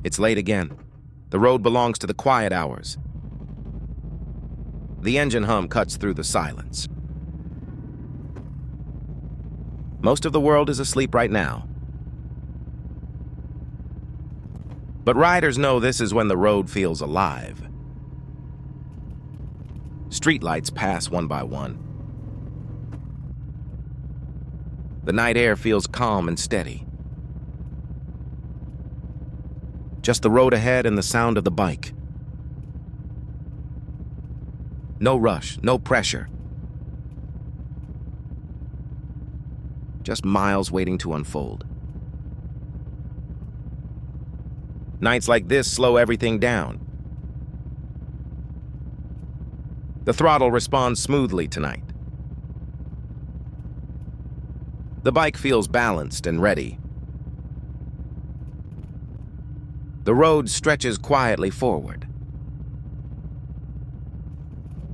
It's late again. The road belongs to the quiet hours. The engine hum cuts through the silence. Most of the world is asleep right now. But riders know this is when the road feels alive. Streetlights pass one by one. The night air feels calm and steady. Just the road ahead and the sound of the bike. No rush, no pressure. Just miles waiting to unfold. Nights like this slow everything down. The throttle responds smoothly tonight. The bike feels balanced and ready. The road stretches quietly forward.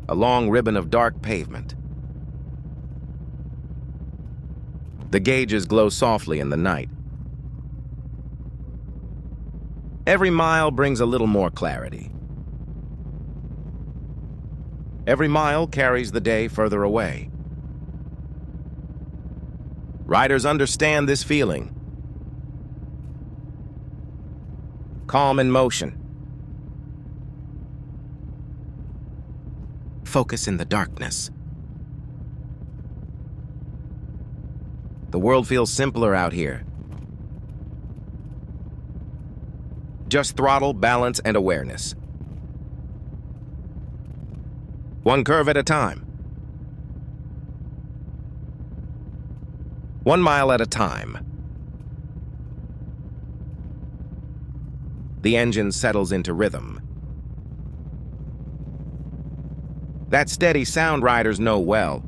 A long ribbon of dark pavement. The gauges glow softly in the night. Every mile brings a little more clarity. Every mile carries the day further away. Riders understand this feeling. Calm in motion. Focus in the darkness. The world feels simpler out here. Just throttle, balance, and awareness. One curve at a time. 1 mile at a time. The engine settles into rhythm. That steady sound riders know well.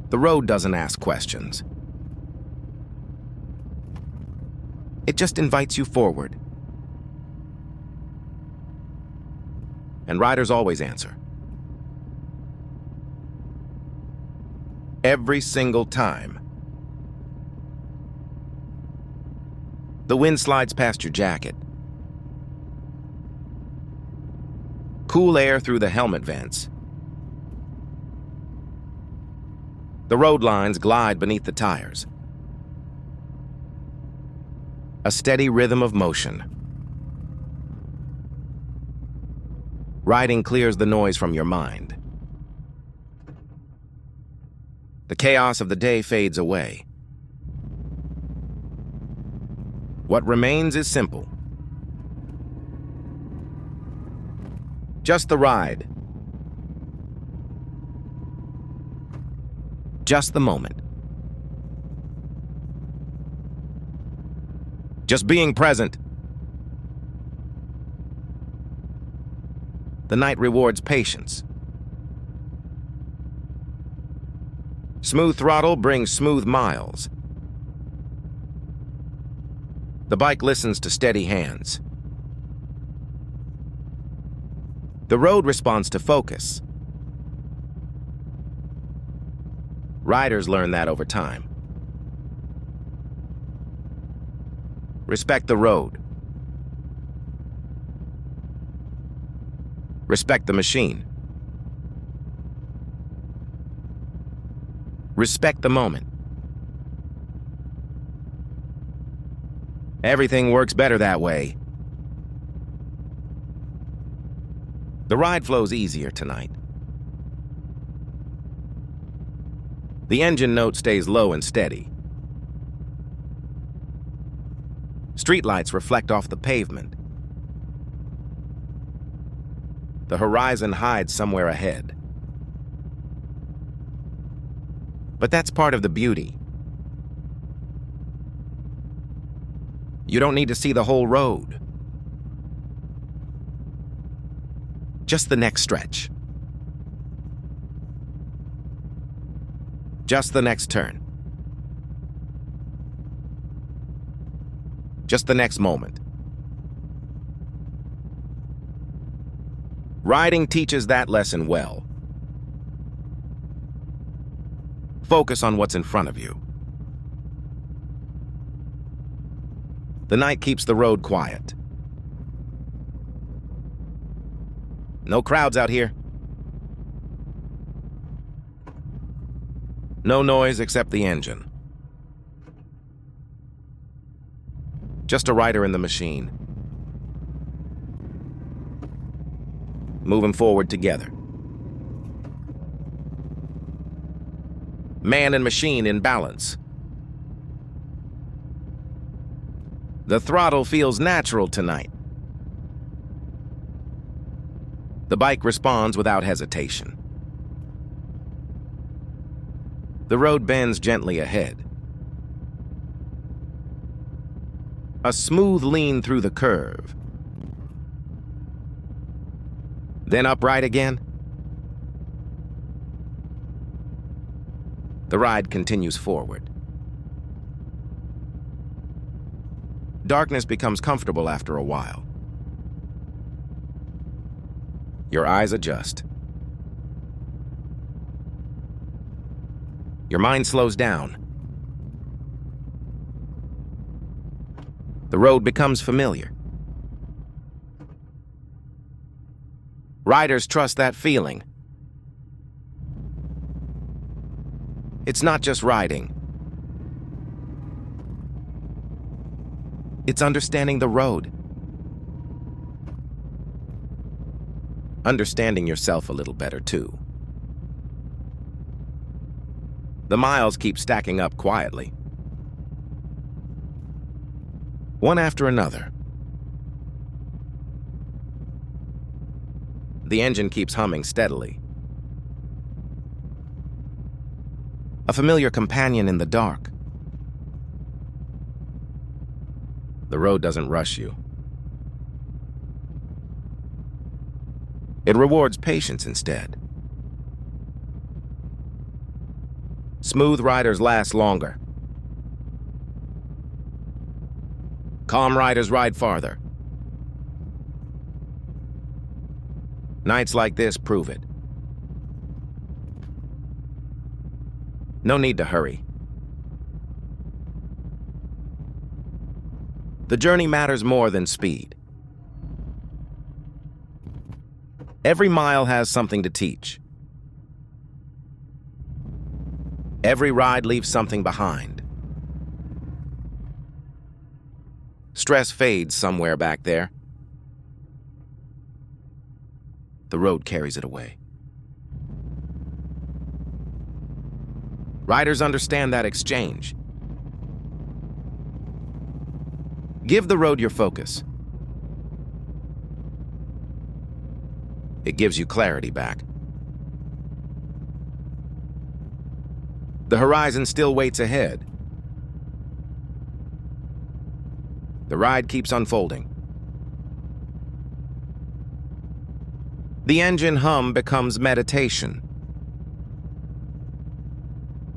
The road doesn't ask questions. It just invites you forward. And riders always answer. Every single time. The wind slides past your jacket. Cool air through the helmet vents. The road lines glide beneath the tires. A steady rhythm of motion. Riding clears the noise from your mind. The chaos of the day fades away. What remains is simple. Just the ride. Just the moment. Just being present. The night rewards patience. Smooth throttle brings smooth miles. The bike listens to steady hands. The road responds to focus. Riders learn that over time. Respect the road. Respect the machine. Respect the moment. Everything works better that way. The ride flows easier tonight. The engine note stays low and steady. Streetlights reflect off the pavement. The horizon hides somewhere ahead. But that's part of the beauty. You don't need to see the whole road. Just the next stretch. Just the next turn. Just the next moment. Riding teaches that lesson well. Focus on what's in front of you. The night keeps the road quiet. No crowds out here. No noise except the engine. Just a rider in the machine. Moving forward together. Man and machine in balance. The throttle feels natural tonight. The bike responds without hesitation. The road bends gently ahead. A smooth lean through the curve. Then upright again. The ride continues forward. Darkness becomes comfortable after a while. Your eyes adjust. Your mind slows down. The road becomes familiar. Riders trust that feeling. It's not just riding. It's understanding the road. Understanding yourself a little better, too. The miles keep stacking up quietly. One after another. The engine keeps humming steadily. A familiar companion in the dark. The road doesn't rush you. It rewards patience instead. Smooth riders last longer. Calm riders ride farther. Nights like this prove it. No need to hurry. The journey matters more than speed. Every mile has something to teach. Every ride leaves something behind. Stress fades somewhere back there. The road carries it away. Riders understand that exchange. Give the road your focus. It gives you clarity back. The horizon still waits ahead. The ride keeps unfolding. The engine hum becomes meditation.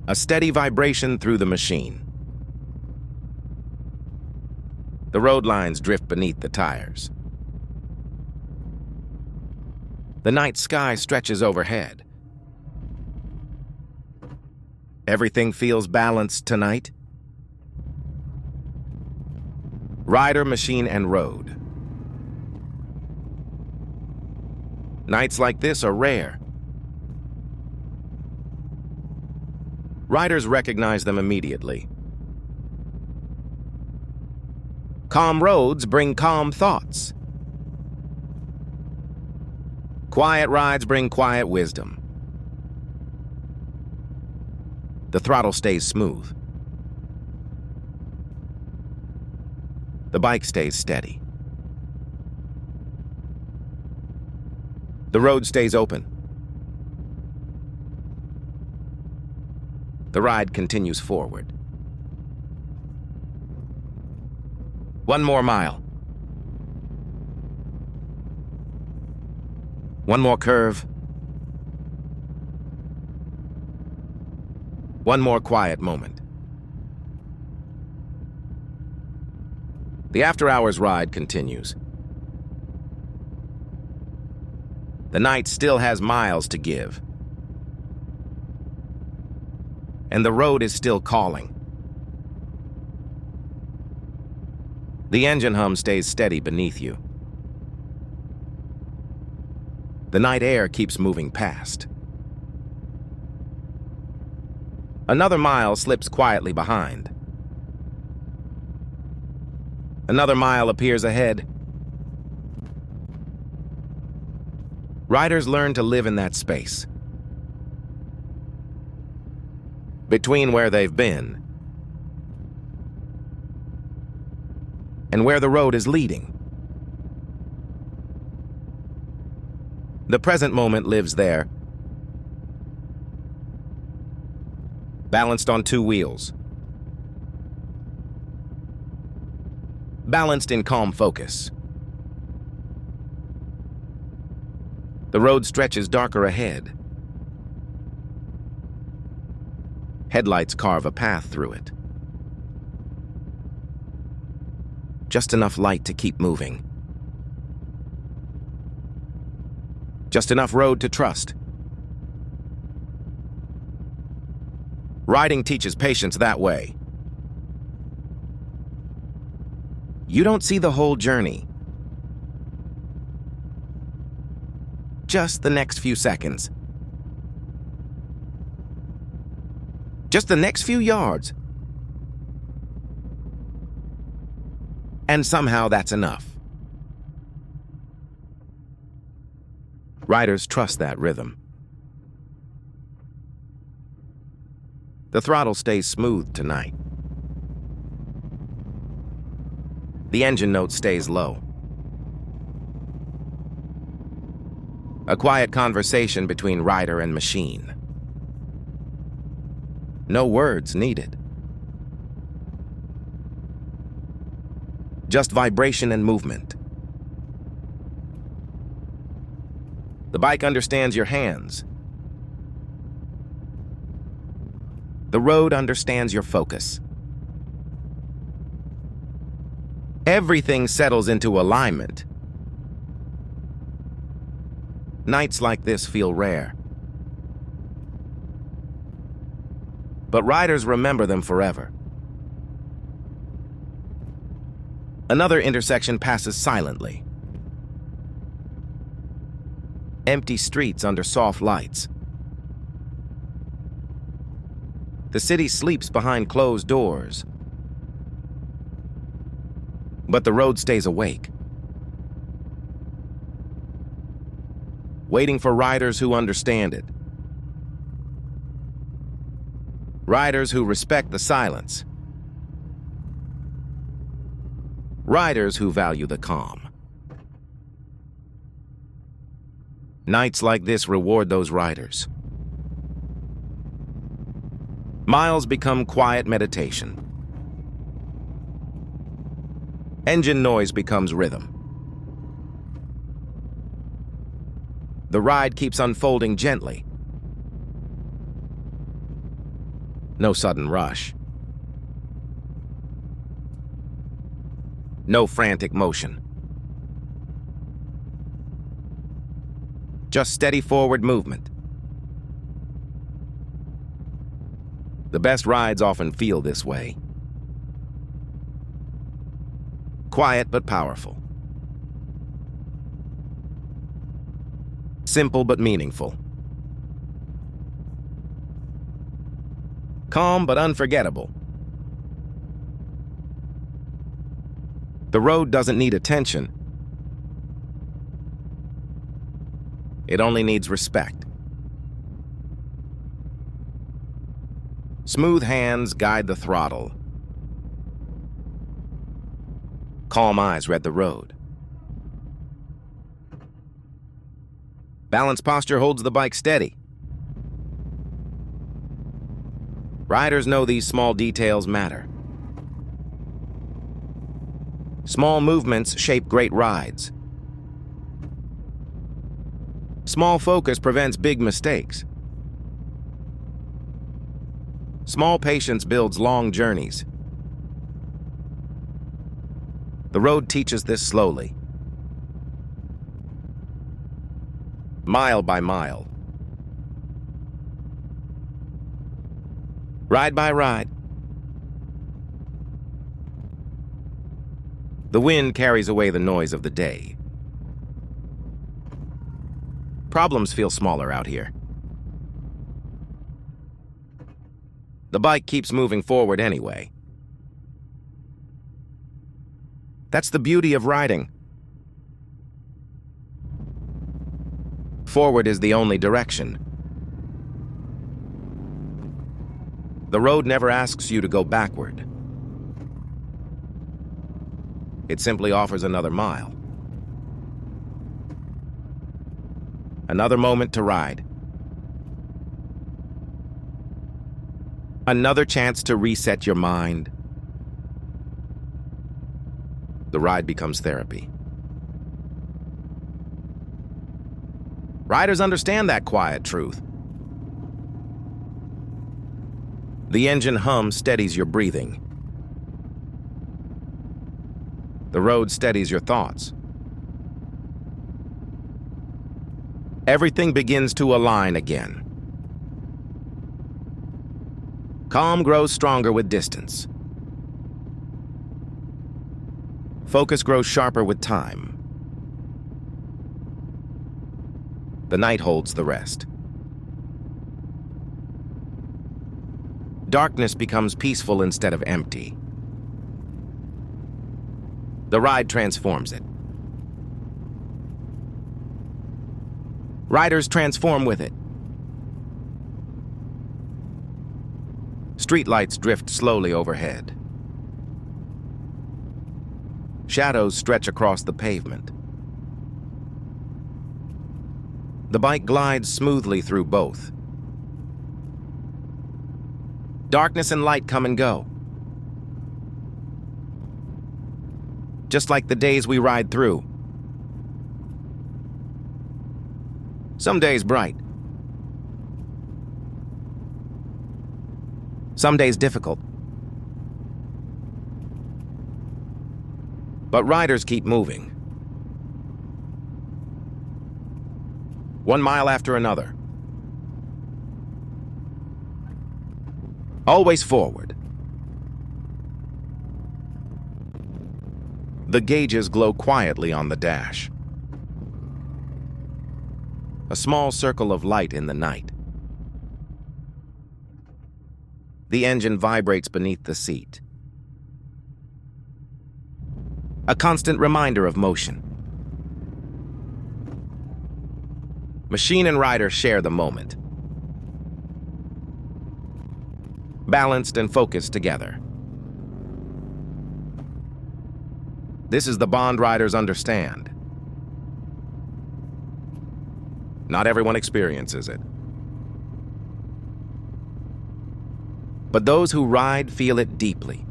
A steady vibration through the machine. The road lines drift beneath the tires. The night sky stretches overhead. Everything feels balanced tonight. Rider, machine, and road. Nights like this are rare. Riders recognize them immediately. Calm roads bring calm thoughts. Quiet rides bring quiet wisdom. The throttle stays smooth. The bike stays steady. The road stays open. The ride continues forward. One more mile. One more curve. One more quiet moment. The after-hours ride continues. The night still has miles to give. And the road is still calling. The engine hum stays steady beneath you. The night air keeps moving past. Another mile slips quietly behind. Another mile appears ahead. Riders learn to live in that space between where they've been and where the road is leading. The present moment lives there, balanced on two wheels, balanced in calm focus. The road stretches darker ahead. Headlights carve a path through it. Just enough light to keep moving. Just enough road to trust. Riding teaches patience that way. You don't see the whole journey. Just the next few seconds. Just the next few yards. And somehow that's enough. Riders trust that rhythm. The throttle stays smooth tonight. The engine note stays low. A quiet conversation between rider and machine. No words needed. Just vibration and movement. The bike understands your hands. The road understands your focus. Everything settles into alignment. Nights like this feel rare. But riders remember them forever. Another intersection passes silently. Empty streets under soft lights. The city sleeps behind closed doors. But the road stays awake, waiting for riders who understand it. Riders who respect the silence. Riders who value the calm. Nights like this reward those riders. Miles become quiet meditation. Engine noise becomes rhythm. The ride keeps unfolding gently. No sudden rush. No frantic motion. Just steady forward movement. The best rides often feel this way. Quiet but powerful. Simple but meaningful. Calm but unforgettable. The road doesn't need attention. It only needs respect. Smooth hands guide the throttle. Calm eyes read the road. Balanced posture holds the bike steady. Riders know these small details matter. Small movements shape great rides. Small focus prevents big mistakes. Small patience builds long journeys. The road teaches this slowly. Mile by mile. Ride by ride. The wind carries away the noise of the day. Problems feel smaller out here. The bike keeps moving forward anyway. That's the beauty of riding. Forward is the only direction. The road never asks you to go backward. It simply offers another mile. Another moment to ride. Another chance to reset your mind. The ride becomes therapy. Riders understand that quiet truth. The engine hum steadies your breathing. The road steadies your thoughts. Everything begins to align again. Calm grows stronger with distance. Focus grows sharper with time. The night holds the rest. Darkness becomes peaceful instead of empty. The ride transforms it. Riders transform with it. Streetlights drift slowly overhead. Shadows stretch across the pavement. The bike glides smoothly through both. Darkness and light come and go. Just like the days we ride through. Some days bright. Some days difficult. But riders keep moving. 1 mile after another. Always forward. The gauges glow quietly on the dash. A small circle of light in the night. The engine vibrates beneath the seat. A constant reminder of motion. Machine and rider share the moment. Balanced and focused together. This is the bond riders understand. Not everyone experiences it. But those who ride feel it deeply.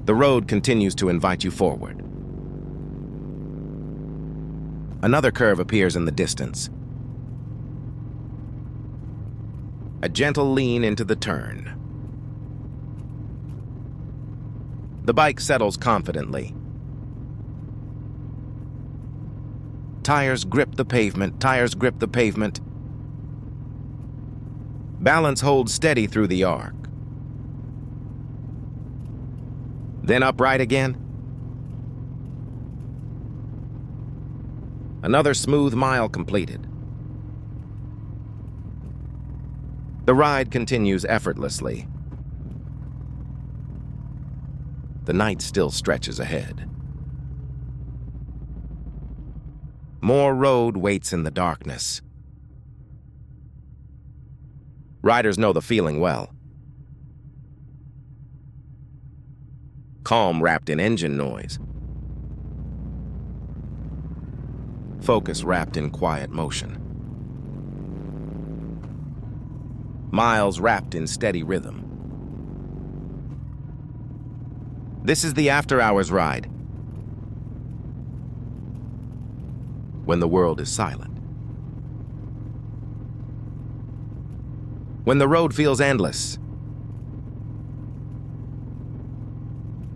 The road continues to invite you forward. Another curve appears in the distance. A gentle lean into the turn. The bike settles confidently. Tires grip the pavement, tires grip the pavement. Balance holds steady through the arc. Then upright again. Another smooth mile completed. The ride continues effortlessly. The night still stretches ahead. More road waits in the darkness. Riders know the feeling well. Calm wrapped in engine noise. Focus wrapped in quiet motion. Miles wrapped in steady rhythm. This is the after-hours ride. When the world is silent. When the road feels endless.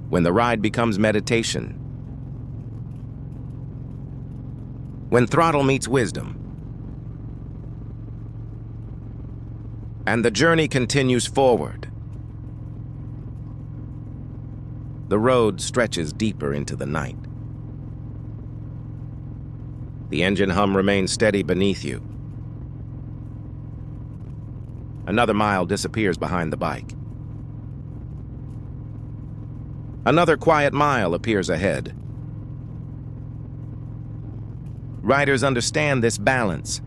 When the ride becomes meditation. When throttle meets wisdom. And the journey continues forward. The road stretches deeper into the night. The engine hum remains steady beneath you. Another mile disappears behind the bike. Another quiet mile appears ahead. Riders understand this balance.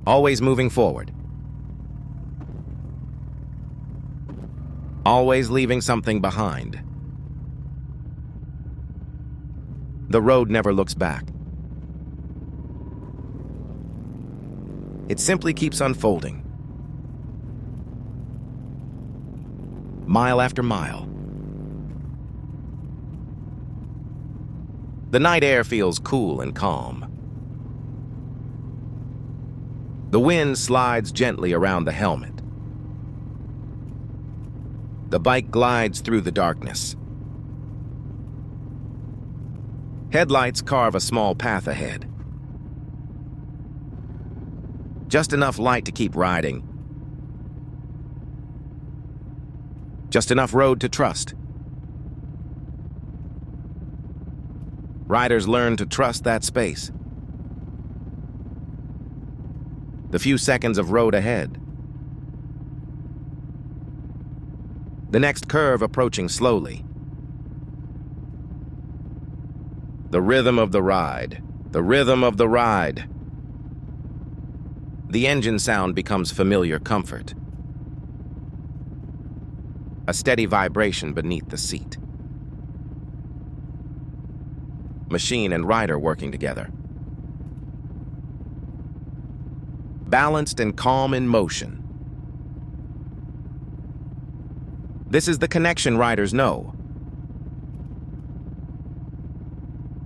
Always moving forward. Always leaving something behind. The road never looks back. It simply keeps unfolding. Mile after mile. The night air feels cool and calm. The wind slides gently around the helmet. The bike glides through the darkness. Headlights carve a small path ahead. Just enough light to keep riding. Just enough road to trust. Riders learn to trust that space. The few seconds of road ahead. The next curve approaching slowly. The rhythm of the ride. The rhythm of the ride. The engine sound becomes familiar comfort. A steady vibration beneath the seat. Machine and rider working together. Balanced and calm in motion. This is the connection riders know.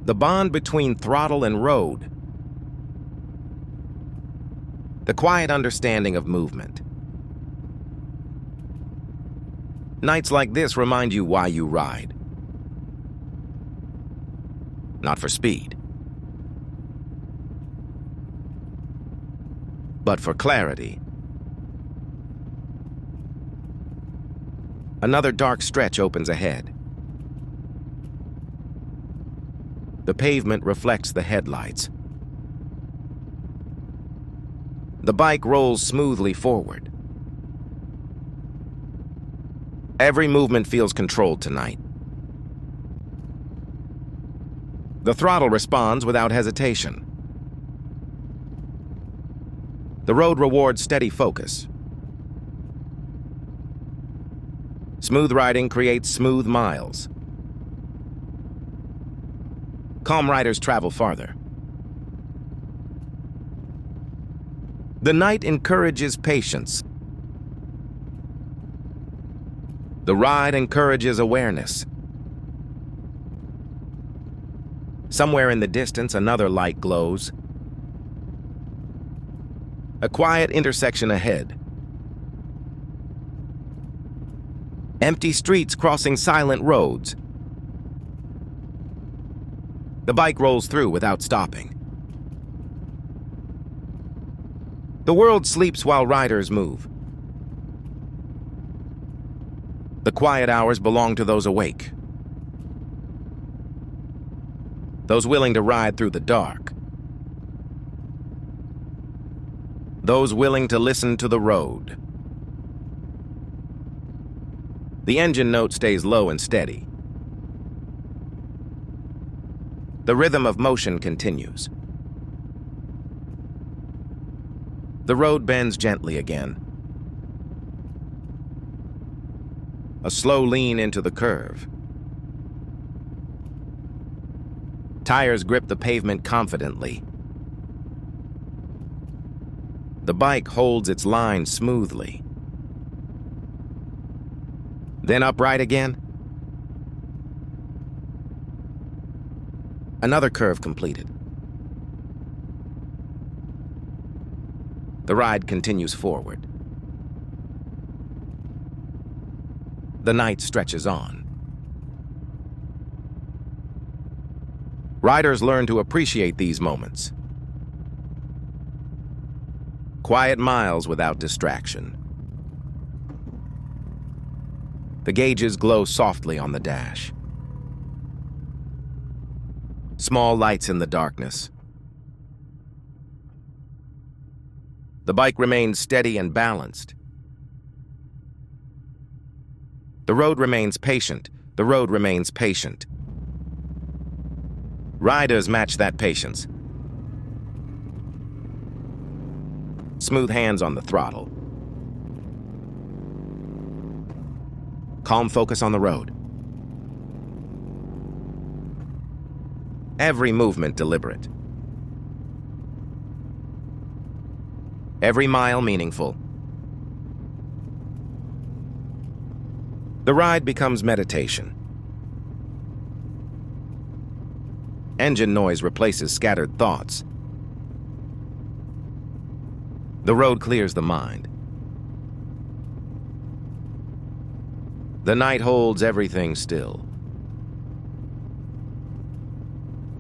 The bond between throttle and road. The quiet understanding of movement. Nights like this remind you why you ride. Not for speed, but for clarity. Another dark stretch opens ahead. The pavement reflects the headlights. The bike rolls smoothly forward. Every movement feels controlled tonight. The throttle responds without hesitation. The road rewards steady focus. Smooth riding creates smooth miles. Calm riders travel farther. The night encourages patience. The ride encourages awareness. Somewhere in the distance, another light glows. A quiet intersection ahead. Empty streets crossing silent roads. The bike rolls through without stopping. The world sleeps while riders move. The quiet hours belong to those awake. Those willing to ride through the dark. Those willing to listen to the road. The engine note stays low and steady. The rhythm of motion continues. The road bends gently again. A slow lean into the curve. Tires grip the pavement confidently. The bike holds its line smoothly. Then upright again. Another curve completed. The ride continues forward. The night stretches on. Riders learn to appreciate these moments. Quiet miles without distraction. The gauges glow softly on the dash. Small lights in the darkness. The bike remains steady and balanced. The road remains patient. The road remains patient. Riders match that patience. Smooth hands on the throttle. Calm focus on the road. Every movement deliberate. Every mile meaningful. The ride becomes meditation. Engine noise replaces scattered thoughts. The road clears the mind. The night holds everything still.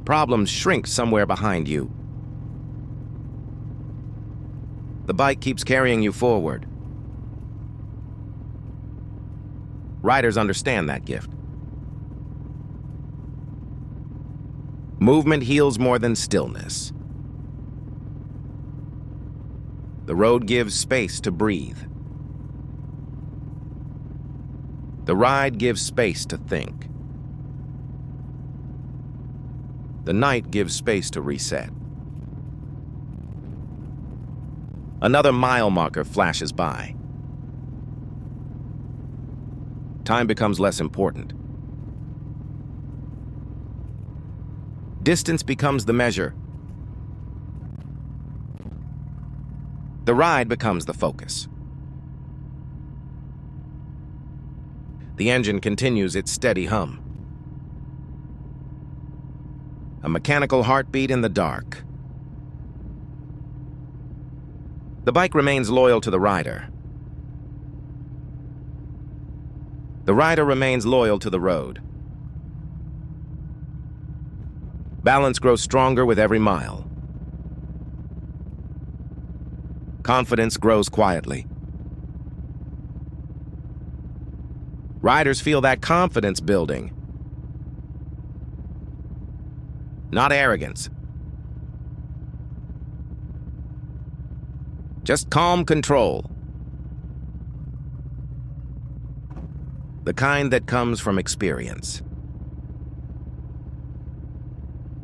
Problems shrink somewhere behind you. The bike keeps carrying you forward. Riders understand that gift. Movement heals more than stillness. The road gives space to breathe. The ride gives space to think. The night gives space to reset. Another mile marker flashes by. Time becomes less important. Distance becomes the measure. The ride becomes the focus. The engine continues its steady hum. A mechanical heartbeat in the dark. The bike remains loyal to the rider. The rider remains loyal to the road. Balance grows stronger with every mile. Confidence grows quietly. Riders feel that confidence building. Not arrogance. Just calm control. The kind that comes from experience.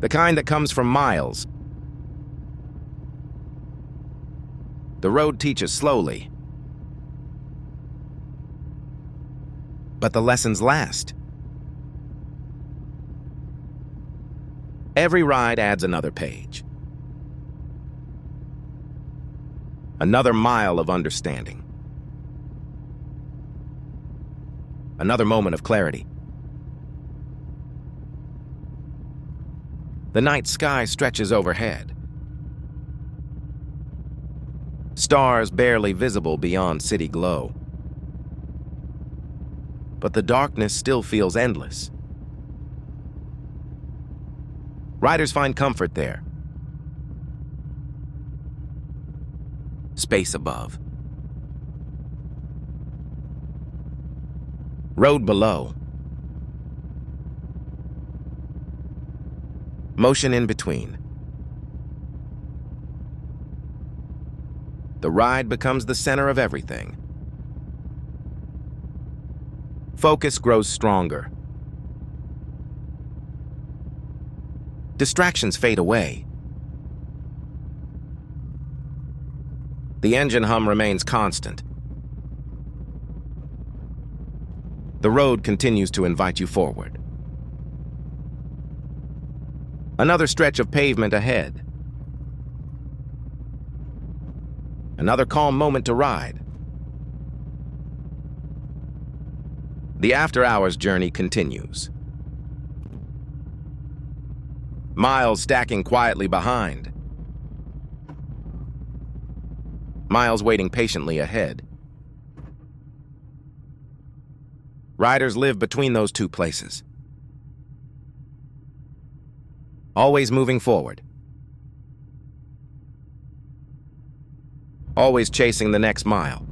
The kind that comes from miles. The road teaches slowly. But the lessons last. Every ride adds another page. Another mile of understanding. Another moment of clarity. The night sky stretches overhead. Stars barely visible beyond city glow. But the darkness still feels endless. Riders find comfort there. Space above. Road below. Motion in between. The ride becomes the center of everything. Focus grows stronger. Distractions fade away. The engine hum remains constant. The road continues to invite you forward. Another stretch of pavement ahead. Another calm moment to ride. The after-hours journey continues. Miles stacking quietly behind. Miles waiting patiently ahead. Riders live between those two places. Always moving forward. Always chasing the next mile.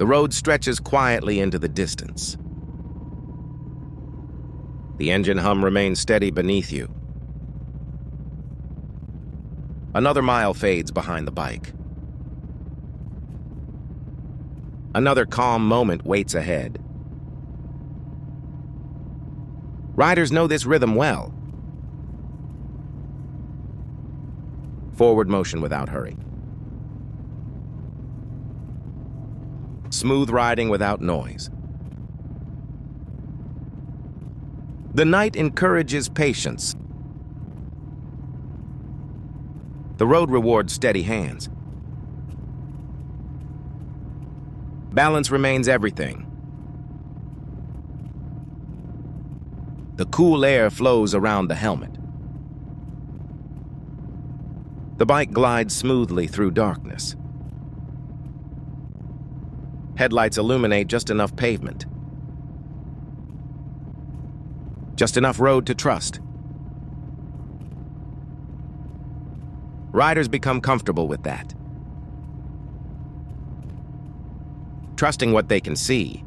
The road stretches quietly into the distance. The engine hum remains steady beneath you. Another mile fades behind the bike. Another calm moment waits ahead. Riders know this rhythm well. Forward motion without hurry. Smooth riding without noise. The night encourages patience. The road rewards steady hands. Balance remains everything. The cool air flows around the helmet. The bike glides smoothly through darkness. Headlights illuminate just enough pavement. Just enough road to trust. Riders become comfortable with that. Trusting what they can see.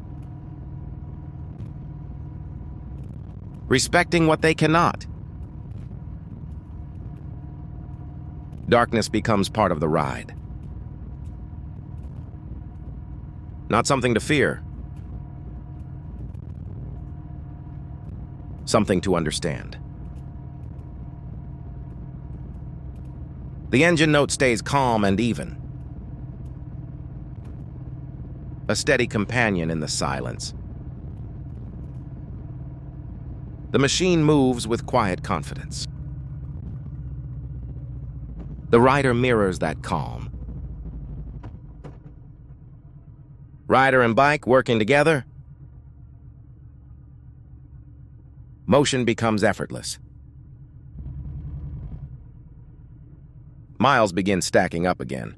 Respecting what they cannot. Darkness becomes part of the ride. Not something to fear. Something to understand. The engine note stays calm and even. A steady companion in the silence. The machine moves with quiet confidence. The rider mirrors that calm. Rider and bike working together. Motion becomes effortless. Miles begin stacking up again.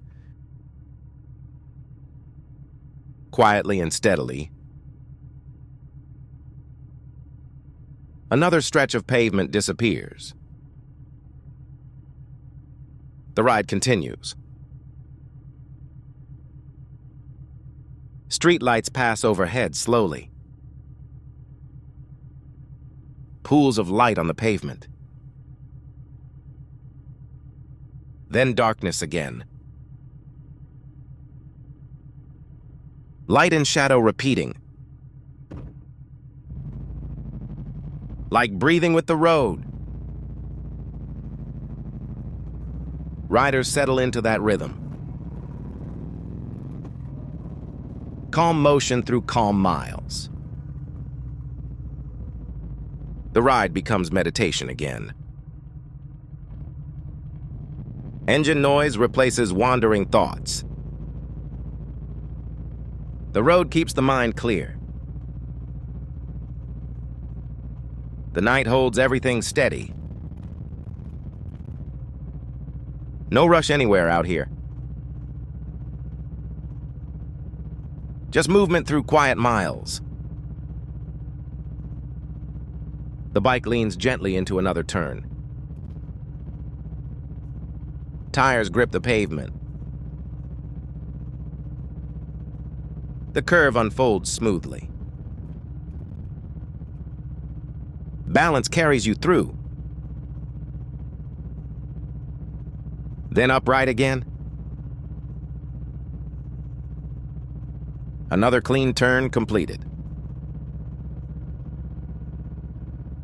Quietly and steadily. Another stretch of pavement disappears. The ride continues. Streetlights pass overhead slowly. Pools of light on the pavement. Then darkness again. Light and shadow repeating. Like breathing with the road. Riders settle into that rhythm. Calm motion through calm miles. The ride becomes meditation again. Engine noise replaces wandering thoughts. The road keeps the mind clear. The night holds everything steady. No rush anywhere out here. Just movement through quiet miles. The bike leans gently into another turn. Tires grip the pavement. The curve unfolds smoothly. Balance carries you through. Then upright again. Another clean turn completed.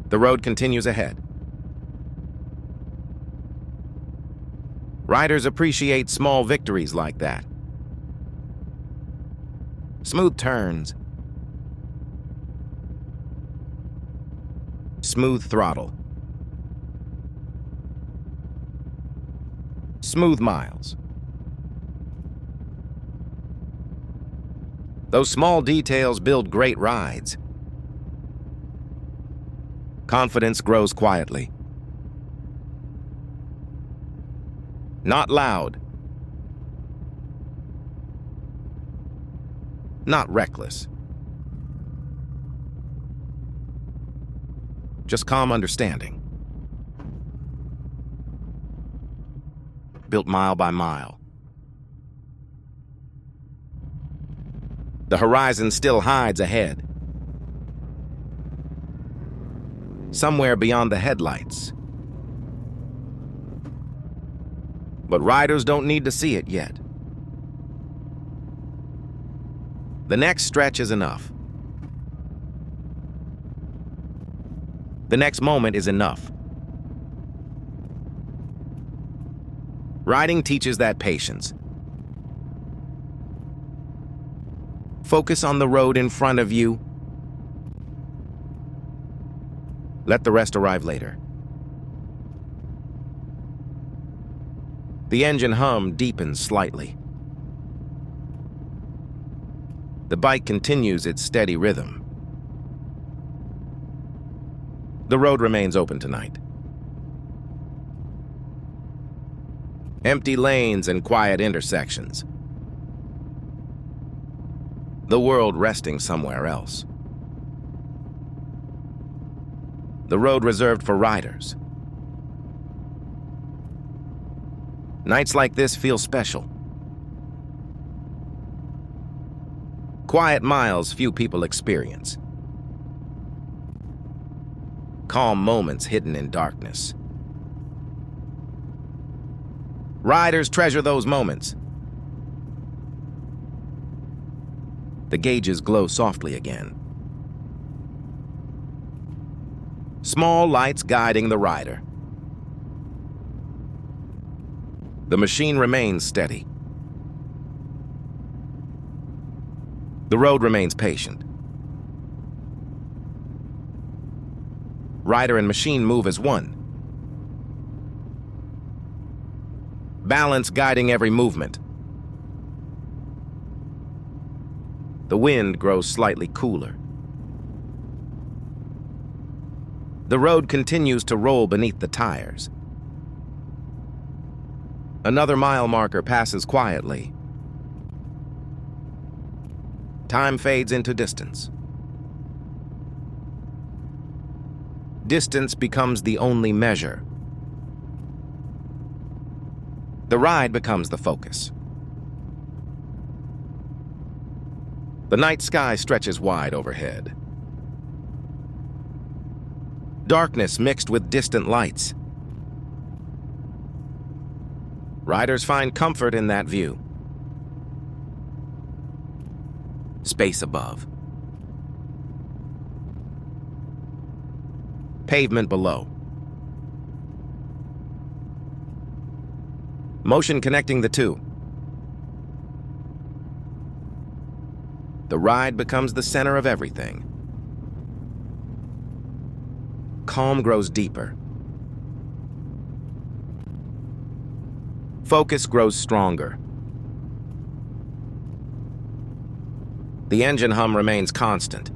The road continues ahead. Riders appreciate small victories like that. Smooth turns. Smooth throttle. Smooth miles. Those small details build great rides. Confidence grows quietly. Not loud. Not reckless. Just calm understanding. Built mile by mile. The horizon still hides ahead, somewhere beyond the headlights. But riders don't need to see it yet. The next stretch is enough. The next moment is enough. Riding teaches that patience. Focus on the road in front of you. Let the rest arrive later. The engine hum deepens slightly. The bike continues its steady rhythm. The road remains open tonight. Empty lanes and quiet intersections. The world resting somewhere else. The road reserved for riders. Nights like this feel special. Quiet miles few people experience. Calm moments hidden in darkness. Riders treasure those moments. The gauges glow softly again. Small lights guiding the rider. The machine remains steady. The road remains patient. Rider and machine move as one. Balance guiding every movement. The wind grows slightly cooler. The road continues to roll beneath the tires. Another mile marker passes quietly. Time fades into distance. Distance becomes the only measure. The ride becomes the focus. The night sky stretches wide overhead. Darkness mixed with distant lights. Riders find comfort in that view. Space above. Pavement below. Motion connecting the two. The ride becomes the center of everything. Calm grows deeper. Focus grows stronger. The engine hum remains constant.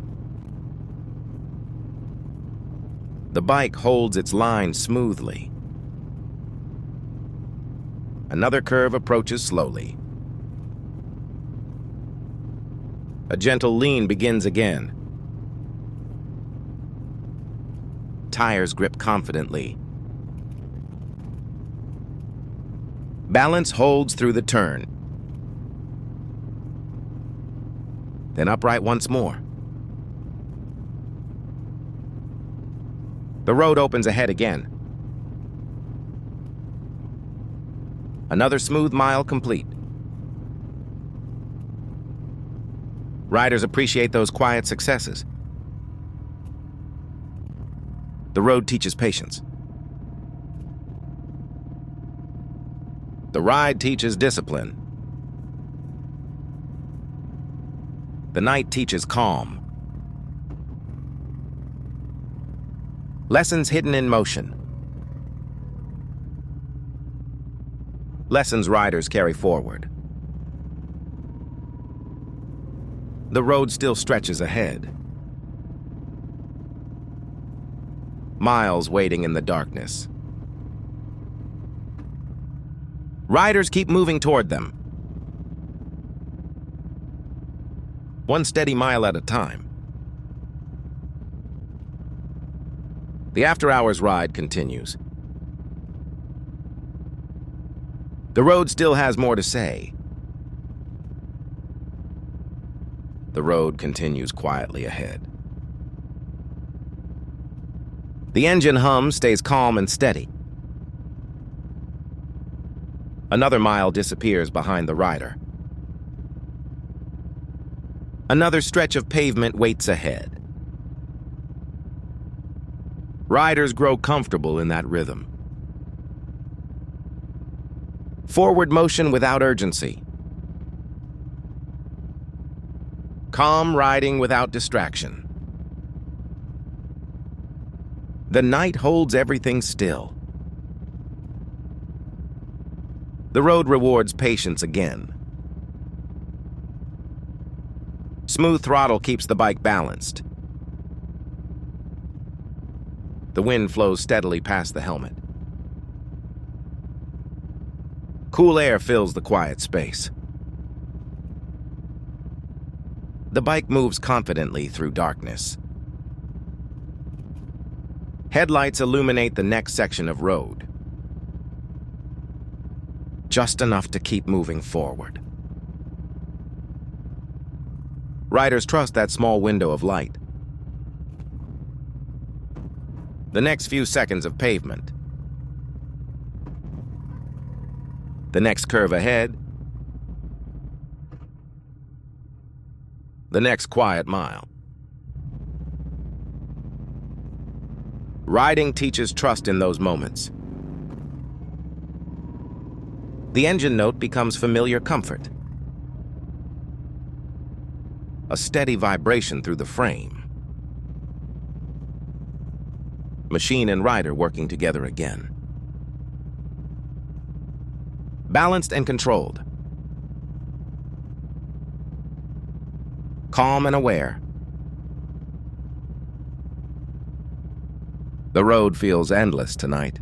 The bike holds its line smoothly. Another curve approaches slowly. A gentle lean begins again. Tires grip confidently. Balance holds through the turn. Then upright once more. The road opens ahead again. Another smooth mile complete. Riders appreciate those quiet successes. The road teaches patience. The ride teaches discipline. The night teaches calm. Lessons hidden in motion. Lessons riders carry forward. The road still stretches ahead. Miles waiting in the darkness. Riders keep moving toward them. One steady mile at a time. The after-hours ride continues. The road still has more to say. The road continues quietly ahead. The engine hum stays calm and steady. Another mile disappears behind the rider. Another stretch of pavement waits ahead. Riders grow comfortable in that rhythm. Forward motion without urgency. Calm riding without distraction. The night holds everything still. The road rewards patience again. Smooth throttle keeps the bike balanced. The wind flows steadily past the helmet. Cool air fills the quiet space. The bike moves confidently through darkness. Headlights illuminate the next section of road. Just enough to keep moving forward. Riders trust that small window of light. The next few seconds of pavement. The next curve ahead. The next quiet mile. Riding teaches trust in those moments. The engine note becomes familiar comfort. A steady vibration through the frame. Machine and rider working together again. Balanced and controlled. Calm and aware. The road feels endless tonight.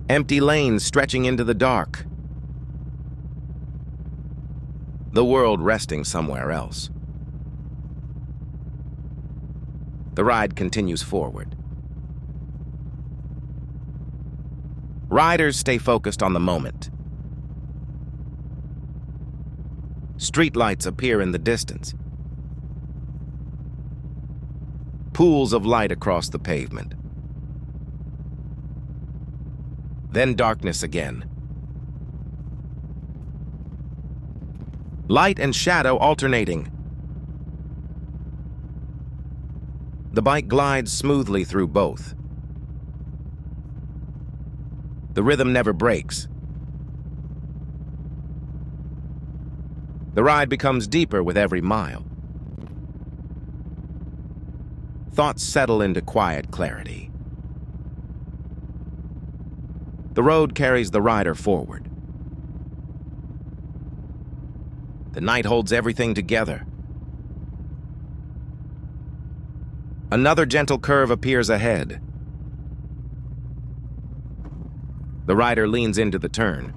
Empty lanes stretching into the dark. The world resting somewhere else. The ride continues forward. Riders stay focused on the moment. Streetlights appear in the distance. Pools of light across the pavement. Then darkness again. Light and shadow alternating. The bike glides smoothly through both. The rhythm never breaks. The ride becomes deeper with every mile. Thoughts settle into quiet clarity. The road carries the rider forward. The night holds everything together. Another gentle curve appears ahead. The rider leans into the turn.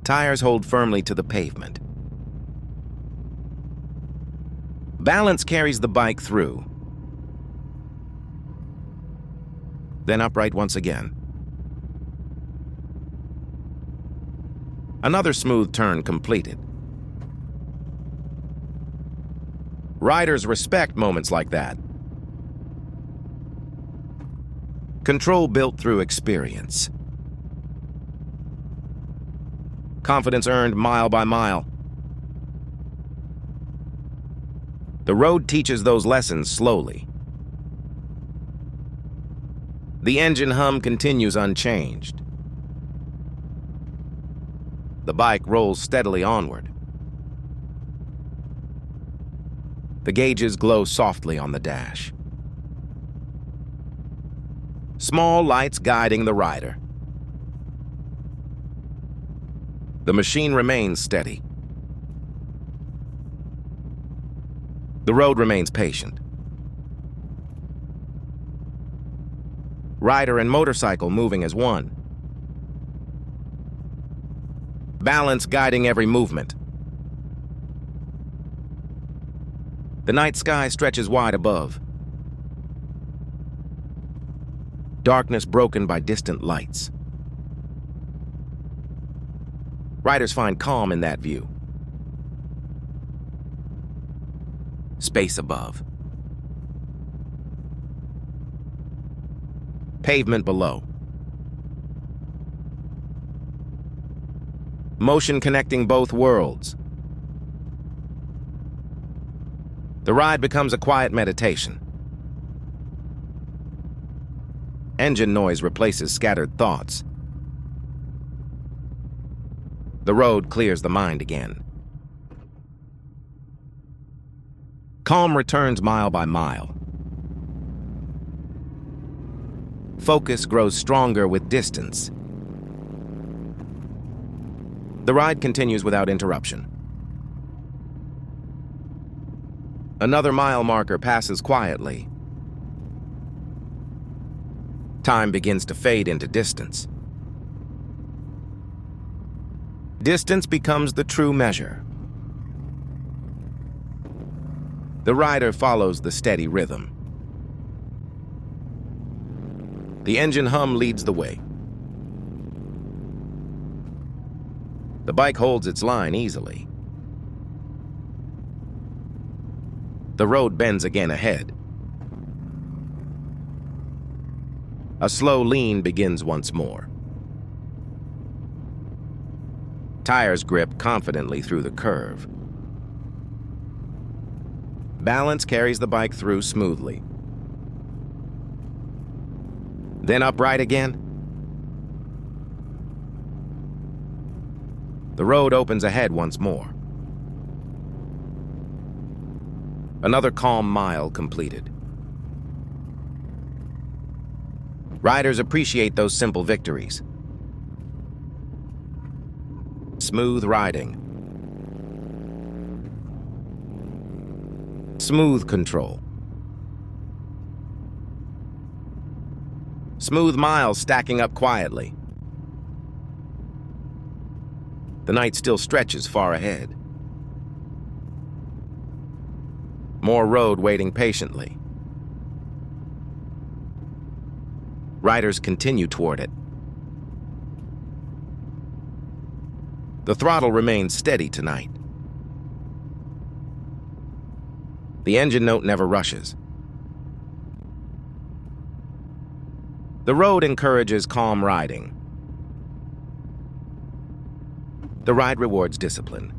Tires hold firmly to the pavement. Balance carries the bike through. Then upright once again. Another smooth turn completed. Riders respect moments like that. Control built through experience. Confidence earned mile by mile. The road teaches those lessons slowly. The engine hum continues unchanged. The bike rolls steadily onward. The gauges glow softly on the dash. Small lights guiding the rider. The machine remains steady. The road remains patient. Rider and motorcycle moving as one. Balance guiding every movement. The night sky stretches wide above. Darkness broken by distant lights. Riders find calm in that view. Space above. Pavement below. Motion connecting both worlds. The ride becomes a quiet meditation. Engine noise replaces scattered thoughts. The road clears the mind again. Calm returns mile by mile. Focus grows stronger with distance. The ride continues without interruption. Another mile marker passes quietly. Time begins to fade into distance. Distance becomes the true measure. The rider follows the steady rhythm. The engine hum leads the way. The bike holds its line easily. The road bends again ahead. A slow lean begins once more. Tires grip confidently through the curve. Balance carries the bike through smoothly. Then upright again. The road opens ahead once more. Another calm mile completed. Riders appreciate those simple victories. Smooth riding. Smooth control. Smooth miles stacking up quietly. The night still stretches far ahead. More road waiting patiently. Riders continue toward it. The throttle remains steady tonight. The engine note never rushes. The road encourages calm riding. The ride rewards discipline.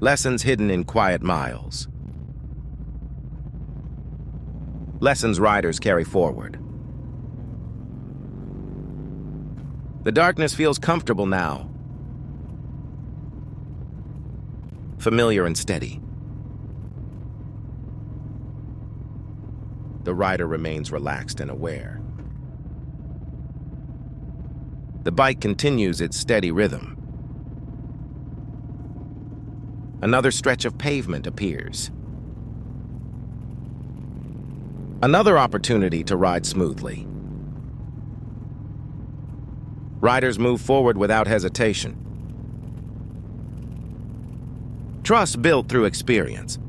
Lessons hidden in quiet miles. Lessons riders carry forward. The darkness feels comfortable now. Familiar and steady. The rider remains relaxed and aware. The bike continues its steady rhythm. Another stretch of pavement appears. Another opportunity to ride smoothly. Riders move forward without hesitation. Trust built through experience.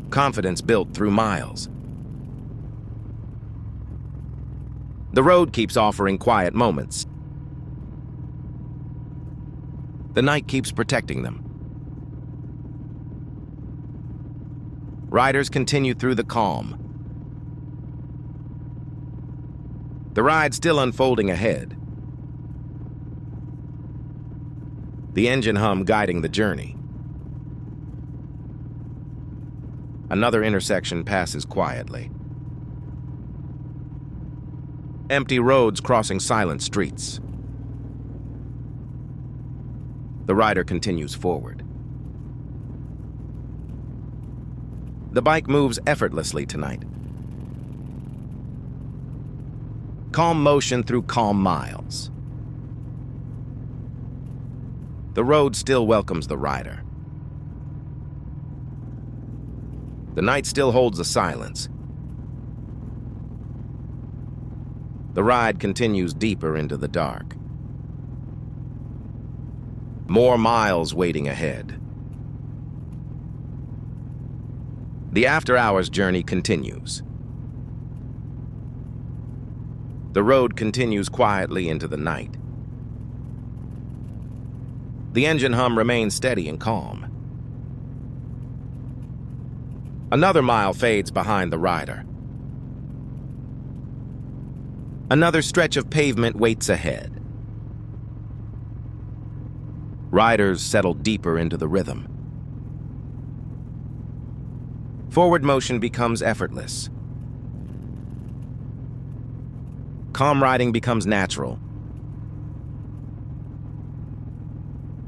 Confidence built through miles. The road keeps offering quiet moments. The night keeps protecting them. Riders continue through the calm. The ride still unfolding ahead. The engine hum guiding the journey. Another intersection passes quietly. Empty roads crossing silent streets. The rider continues forward. The bike moves effortlessly tonight. Calm motion through calm miles. The road still welcomes the rider. The night still holds the silence. The ride continues deeper into the dark. More miles waiting ahead. The after-hours journey continues. The road continues quietly into the night. The engine hum remains steady and calm. Another mile fades behind the rider. Another stretch of pavement waits ahead. Riders settle deeper into the rhythm. Forward motion becomes effortless. Calm riding becomes natural.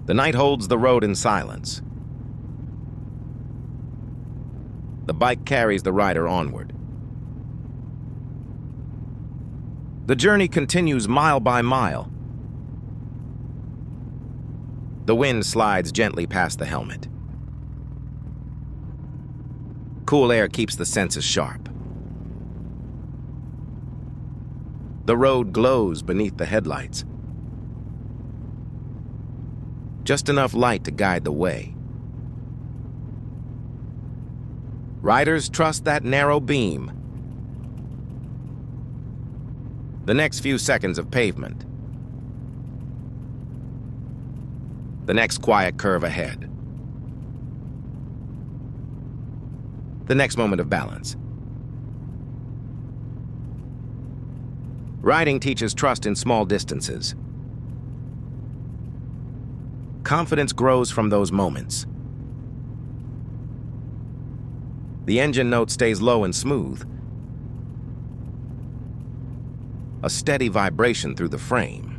The night holds the road in silence. The bike carries the rider onward. The journey continues mile by mile. The wind slides gently past the helmet. Cool air keeps the senses sharp. The road glows beneath the headlights. Just enough light to guide the way. Riders trust that narrow beam. The next few seconds of pavement. The next quiet curve ahead. The next moment of balance. Riding teaches trust in small distances. Confidence grows from those moments. The engine note stays low and smooth. A steady vibration through the frame.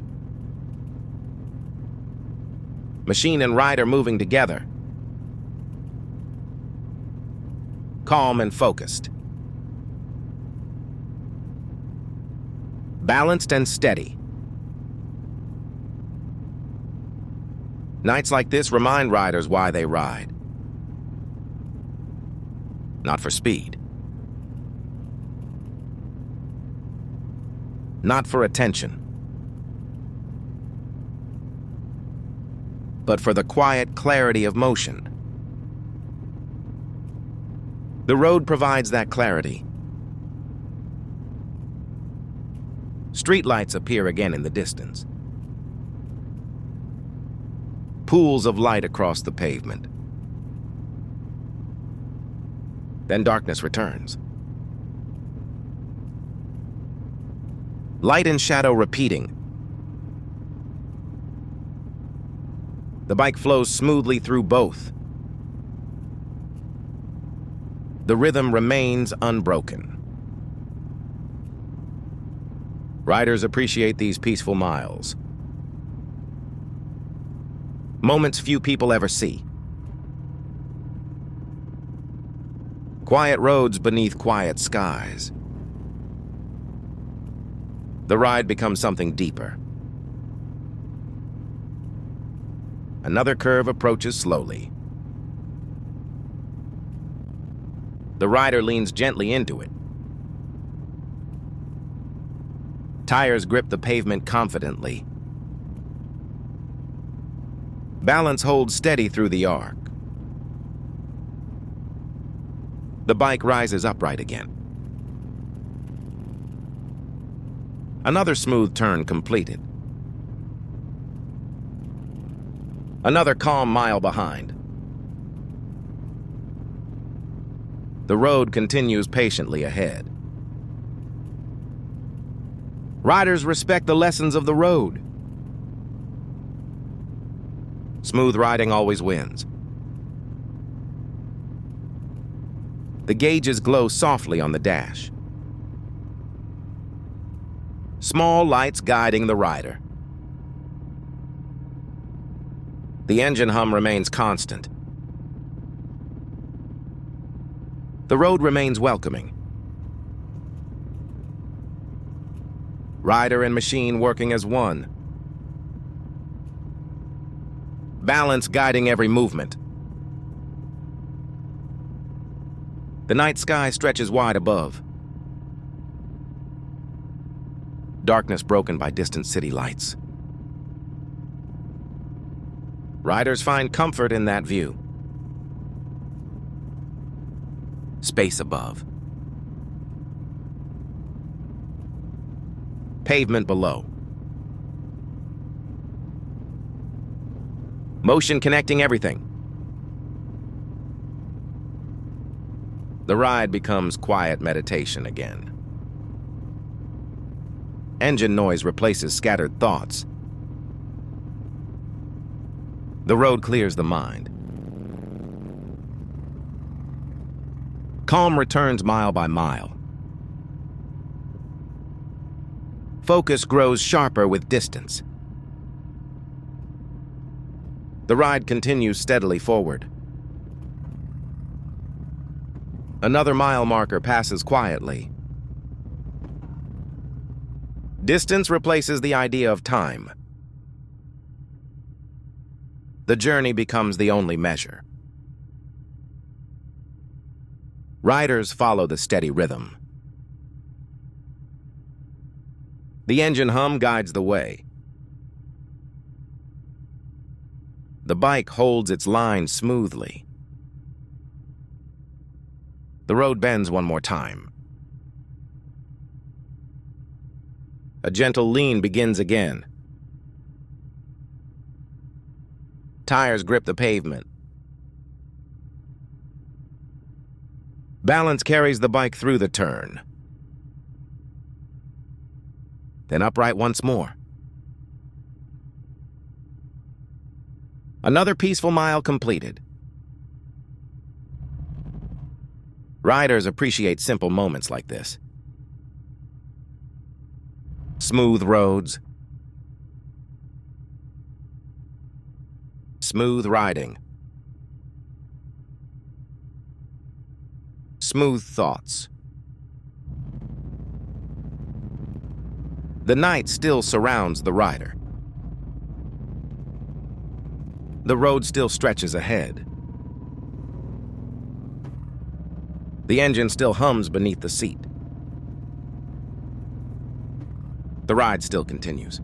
Machine and rider moving together. Calm and focused. Balanced and steady. Nights like this remind riders why they ride. Not for speed. Not for attention. But for the quiet clarity of motion. The road provides that clarity. Streetlights appear again in the distance. Pools of light across the pavement. Then darkness returns. Light and shadow repeating. The bike flows smoothly through both. The rhythm remains unbroken. Riders appreciate these peaceful miles. Moments few people ever see. Quiet roads beneath quiet skies. The ride becomes something deeper. Another curve approaches slowly. The rider leans gently into it. Tires grip the pavement confidently. Balance holds steady through the arc. The bike rises upright again. Another smooth turn completed. Another calm mile behind. The road continues patiently ahead. Riders respect the lessons of the road. Smooth riding always wins. The gauges glow softly on the dash. Small lights guiding the rider. The engine hum remains constant. The road remains welcoming. Rider and machine working as one. Balance guiding every movement. The night sky stretches wide above. Darkness broken by distant city lights. Riders find comfort in that view. Space above. Pavement below. Motion connecting everything. The ride becomes quiet meditation again. Engine noise replaces scattered thoughts. The road clears the mind. Calm returns mile by mile. Focus grows sharper with distance. The ride continues steadily forward. Another mile marker passes quietly. Distance replaces the idea of time. The journey becomes the only measure. Riders follow the steady rhythm. The engine hum guides the way. The bike holds its line smoothly. The road bends one more time. A gentle lean begins again. Tires grip the pavement. Balance carries the bike through the turn. Then upright once more. Another peaceful mile completed. Riders appreciate simple moments like this. Smooth roads. Smooth riding. Smooth thoughts. The night still surrounds the rider. The road still stretches ahead. The engine still hums beneath the seat. The ride still continues.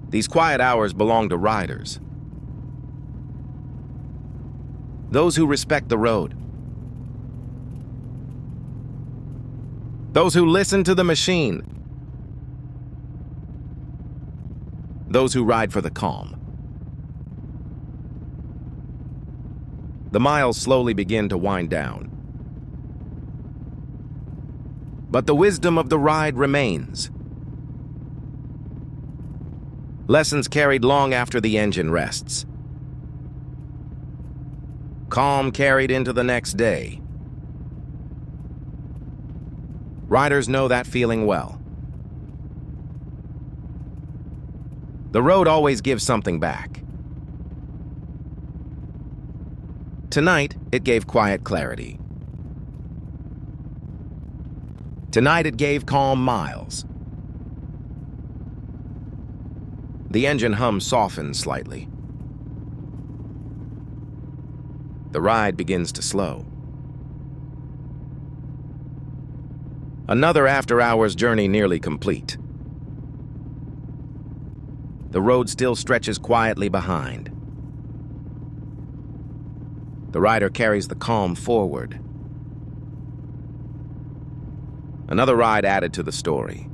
These quiet hours belong to riders. Those who respect the road. Those who listen to the machine. Those who ride for the calm. The miles slowly begin to wind down. But the wisdom of the ride remains. Lessons carried long after the engine rests. Calm carried into the next day. Riders know that feeling well. The road always gives something back. Tonight, it gave quiet clarity. Tonight, it gave calm miles. The engine hum softens slightly. The ride begins to slow. Another after-hours journey nearly complete. The road still stretches quietly behind. The rider carries the calm forward. Another ride added to the story.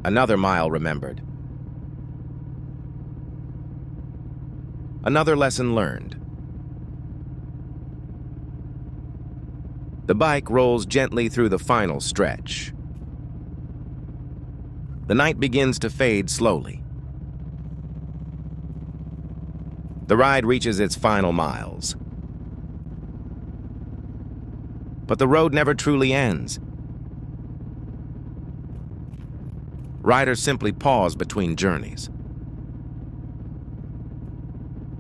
Another mile remembered. Another lesson learned. The bike rolls gently through the final stretch. The night begins to fade slowly. The ride reaches its final miles. But the road never truly ends. Riders simply pause between journeys,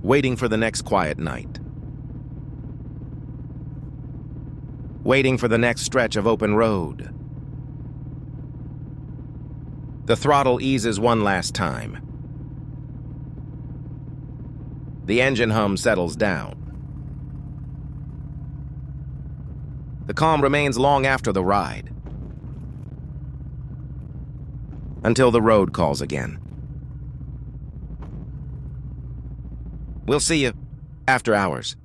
waiting for the next quiet night, waiting for the next stretch of open road. The throttle eases one last time. The engine hum settles down. The calm remains long after the ride, until the road calls again. We'll see you after hours.